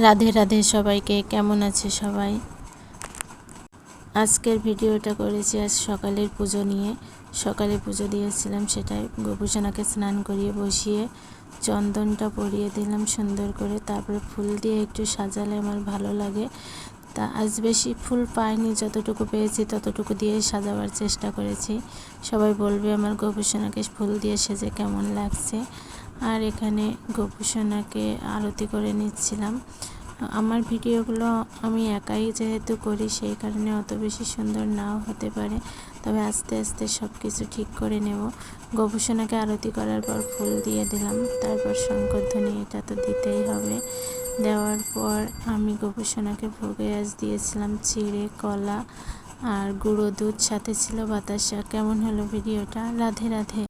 রাধে রাধে সবাইকে। কেমন আছে সবাই? আজকের ভিডিওটা করেছি আজ সকালের পুজো নিয়ে। সকালে পুজো দিয়েছিলাম, সেটাই গোপুসোনাকে স্নান করিয়ে বসিয়ে চন্দনটা পরিয়ে দিলাম সুন্দর করে। তারপরে ফুল দিয়ে একটু সাজালে আমার ভালো লাগে। তা আজ বেশি ফুল পাইনি, যতটুকু পেয়েছি ততটুকু দিয়ে সাজাবার চেষ্টা করেছি। সবাই বলবে আমার গোপুসোনাকে ফুল দিয়ে সেজে কেমন লাগছে। আর এখানে গোপুসোনাকে আরতি করে নিচ্ছিলাম। আমার ভিডিওগুলো আমি একাই যেহেতু করি, সেই কারণে অত বেশি সুন্দর নাও হতে পারে, তবে আস্তে আস্তে সব কিছু ঠিক করে নেব। গোপুসোনাকে আরতি করার পর ফুল দিয়ে দিলাম, তারপর শঙ্করধ্বনি এটা তো দিতেই হবে। দেওয়ার পর আমি গোপুসোনাকে ভোগে আজ দিয়েছিলাম চিড়ে, কলা আর গুঁড়ো দুধ, সাথে ছিল বাতাসা। কেমন হলো ভিডিওটা? রাধে রাধে।